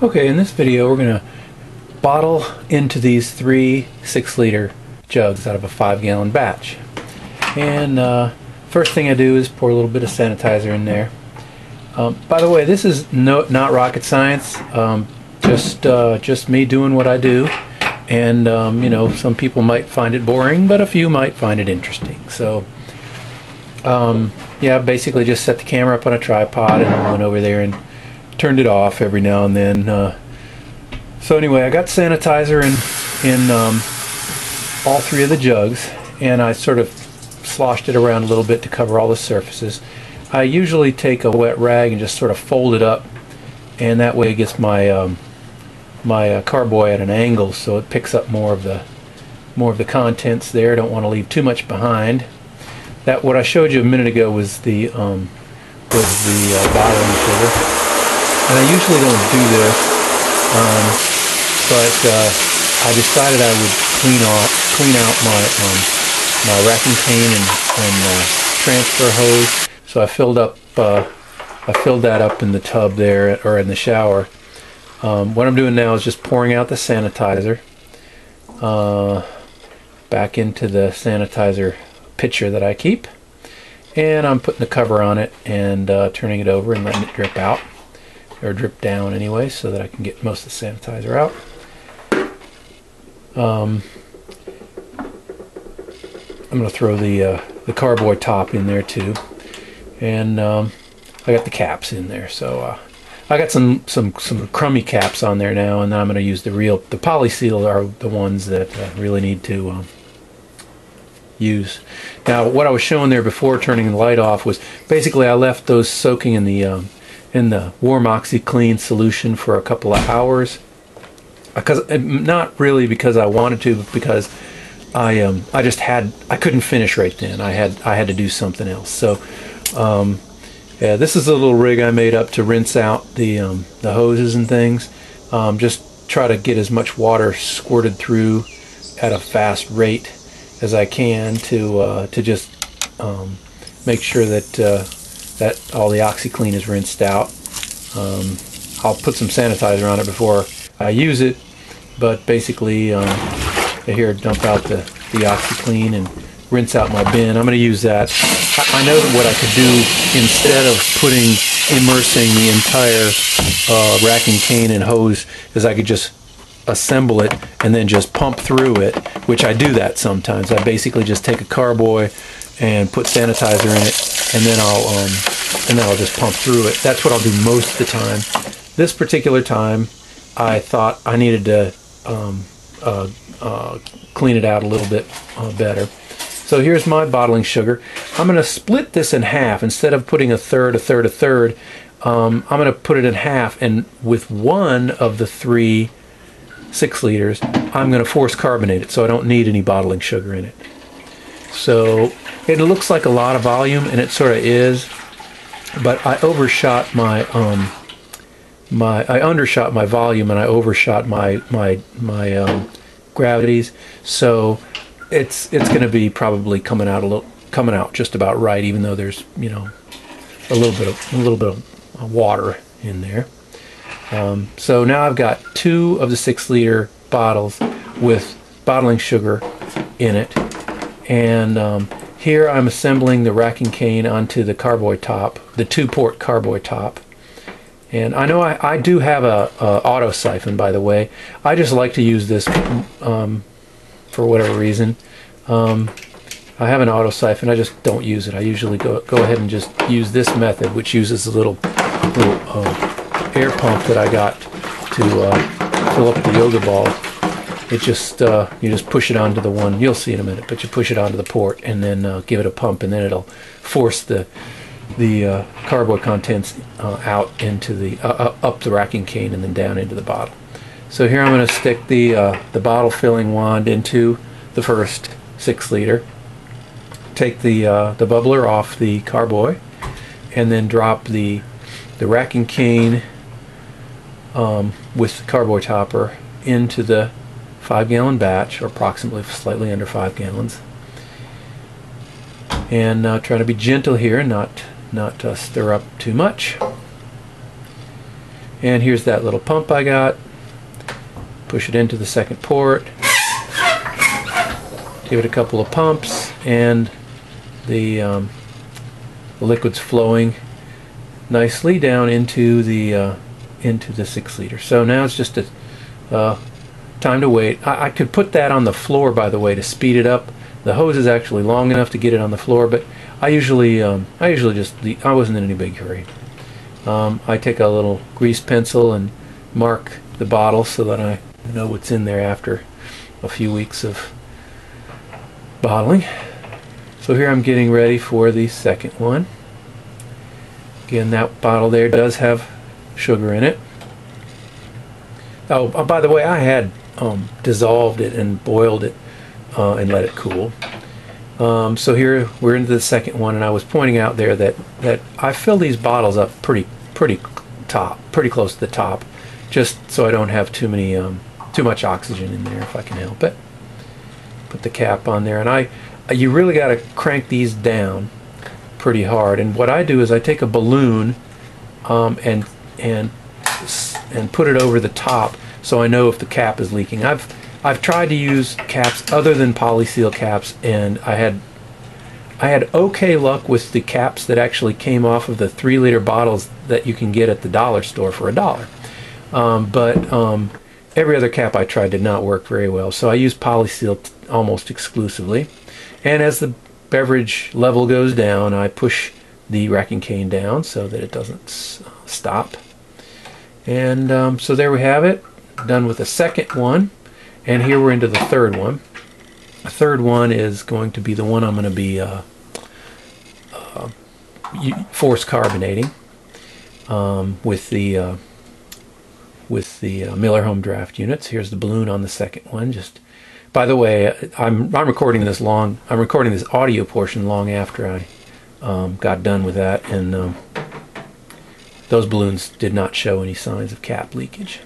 Okay, in this video we're going to bottle into these 3 6-liter jugs out of a 5-gallon batch. And first thing I do is pour a little bit of sanitizer in there. By the way, this is not rocket science, just me doing what I do. And you know, some people might find it boring, but a few might find it interesting. So yeah, basically just set the camera up on a tripod and I went over there and turned it off every now and then. So anyway, I got sanitizer in all 3 of the jugs, and I sort of sloshed it around a little bit to cover all the surfaces. I usually take a wet rag and just sort of fold it up, and that way it gets my my carboy at an angle, so it picks up more of the contents there. I don't want to leave too much behind. That what I showed you a minute ago was the bottling sugar, and I usually don't do this, but I decided I would clean out my racking cane and transfer hose. So I filled that up in the tub there, or in the shower. What I'm doing now is just pouring out the sanitizer back into the sanitizer pitcher that I keep, and I'm putting the cover on it and turning it over and letting it drip out, or drip down anyway, so that I can get most of the sanitizer out. I'm going to throw the carboy top in there too, and I got the caps in there. So I got some crummy caps on there now, and then I'm going to use the polyseal are the ones that I really need to use. Now, what I was showing there before turning the light off was basically I left those soaking in the warm OxyClean solution for a couple of hours. Because not really because I wanted to, but because I couldn't finish right then. I had to do something else. So yeah, this is a little rig I made up to rinse out the hoses and things. Just try to get as much water squirted through at a fast rate as I can to just make sure that that all the OxyClean is rinsed out. I'll put some sanitizer on it before I use it, but basically here, dump out the OxyClean and rinse out my bin. I'm going to use that. I know that what I could do, instead of immersing the entire racking cane and hose, is I could just assemble it and then just pump through it, which I do that sometimes. I basically just take a carboy and put sanitizer in it, and then I'll just pump through it. That's what I'll do most of the time. This particular time, I thought I needed to clean it out a little bit better. So here's my bottling sugar. I'm going to split this in half. Instead of putting a third, I'm going to put it in half, and with one of the 3 6-liters, I'm going to force carbonate it, so I don't need any bottling sugar in it. So it looks like a lot of volume, and it sort of is, but I overshot my I undershot my volume, and I overshot my gravities, so it's going to be probably coming out just about right, even though there's, you know, a little bit of water in there. So now I've got 2 of the 6-liter bottles with bottling sugar in it, and here I'm assembling the racking cane onto the carboy top, the 2-port carboy top. And I know I do have a auto siphon, by the way. I just like to use this for whatever reason. I have an auto siphon. I just don't use it. I usually go ahead and just use this method, which uses a little air pump that I got to fill up the yoga ball. It just you just push it onto the one. You'll see in a minute, but you push it onto the port and then give it a pump, and then it'll force the carboy contents out into the up the racking cane and then down into the bottle. So here I'm going to stick the bottle filling wand into the first 6-liter, take the bubbler off the carboy, and then drop the racking cane with the carboy topper into the 5-gallon batch, or approximately slightly under 5 gallons, and try to be gentle here and not stir up too much. And here's that little pump I got. Push it into the second port. Give it a couple of pumps, and the liquid's flowing nicely down into the 6 liter. So now it's just a time to wait. I could put that on the floor, by the way, to speed it up. The hose is actually long enough to get it on the floor, but I usually just I wasn't in any big hurry. I take a little grease pencil and mark the bottle so that I know what's in there after a few weeks of bottling. So here I'm getting ready for the second one. Again, that bottle there does have sugar in it. Oh, by the way, I had dissolved it and boiled it and let it cool. So here we're into the second one, and I was pointing out there that I fill these bottles up pretty close to the top, just so I don't have too much oxygen in there if I can help it. Put the cap on there, and you really got to crank these down pretty hard. And what I do is I take a balloon and put it over the top so I know if the cap is leaking. I've tried to use caps other than polyseal caps, and I had okay luck with the caps that actually came off of the 3 liter bottles that you can get at the dollar store for $1. But every other cap I tried did not work very well, so I use polyseal almost exclusively. And as the beverage level goes down, I push the racking cane down so that it doesn't stop. And so there we have it, done with the second one. And here we're into the third one. The third one is going to be the one I'm going to be force carbonating with the Miller home draft units. Here's the balloon on the second one. Just by the way, I'm recording this audio portion long after I got done with that, and those balloons did not show any signs of cap leakage.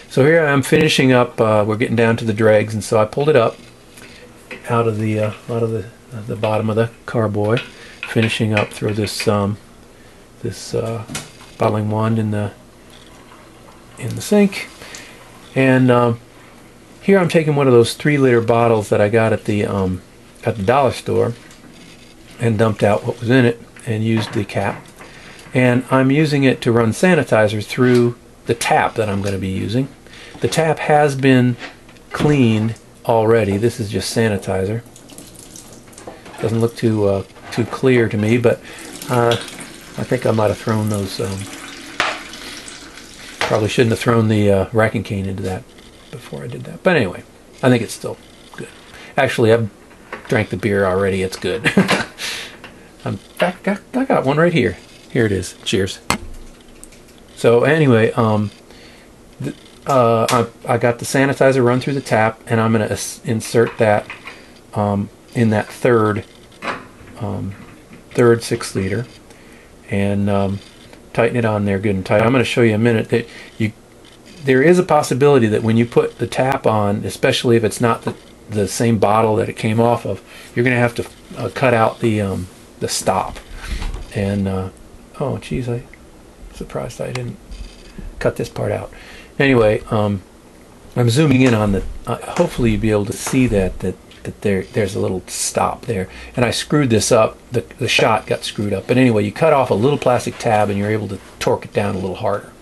So here I'm finishing up. We're getting down to the dregs, and so I pulled it up out of the bottom of the carboy, finishing up through this bottling wand in the sink. And here I'm taking one of those 3 liter bottles that I got at the dollar store and dumped out what was in it and used the cap. And I'm using it to run sanitizer through the tap that I'm going to be using. The tap has been cleaned already. This is just sanitizer. Doesn't look too clear to me, but I think I might have thrown those. Probably shouldn't have thrown the racking cane into that before I did that. But anyway, I think it's still good. Actually, I've drank the beer already. It's good. I got one right here. Here it is. Cheers. So anyway, I got the sanitizer run through the tap, and I'm going to insert that in that third 6 liter, and tighten it on there good and tight. I'm going to show you in a minute that there is a possibility that when you put the tap on, especially if it's not the same bottle that it came off of, you're going to have to cut out the stop. And oh geez, I'm surprised I didn't cut this part out. Anyway, I'm zooming in on the. Hopefully, you'll be able to see that there's a little stop there. And I screwed this up. The shot got screwed up. But anyway, you cut off a little plastic tab, and you're able to torque it down a little harder,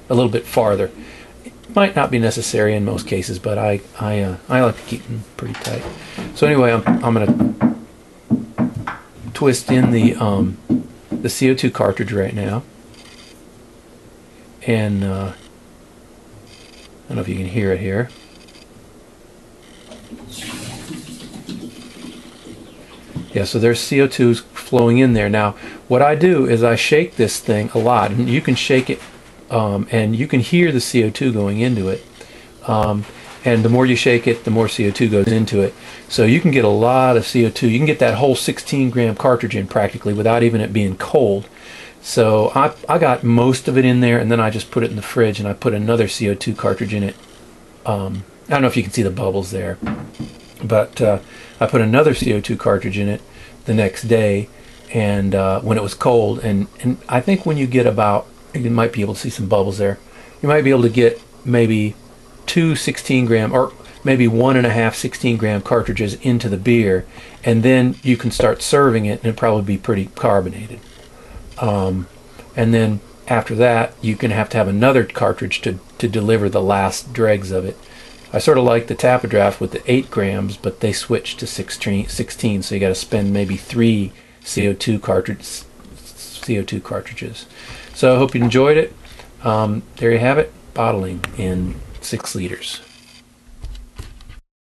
a little bit farther. It might not be necessary in most cases, but I like to keep them pretty tight. So anyway, I'm going to twist in the CO2 cartridge right now, and I don't know if you can hear it here. Yeah, so there's CO2 flowing in there. Now, what I do is I shake this thing a lot, and you can shake it, and you can hear the CO2 going into it. And the more you shake it, the more CO2 goes into it. So you can get a lot of CO2. You can get that whole 16-gram cartridge in practically without even it being cold. So I got most of it in there, and then I just put it in the fridge, and I put another CO2 cartridge in it. I don't know if you can see the bubbles there, but I put another CO2 cartridge in it the next day, and when it was cold, and I think when you get about, you might be able to see some bubbles there. you might be able to get maybe 2 16-gram, or maybe 1.5 16-gram cartridges into the beer, and then you can start serving it, and it'll probably be pretty carbonated. And then after that, you're going to have another cartridge to deliver the last dregs of it. I sort of like the Tapadraft with the 8 grams, but they switched to 16, so you got to spend maybe 3 CO2 cartridges. So I hope you enjoyed it. There you have it, bottling in 6 liters.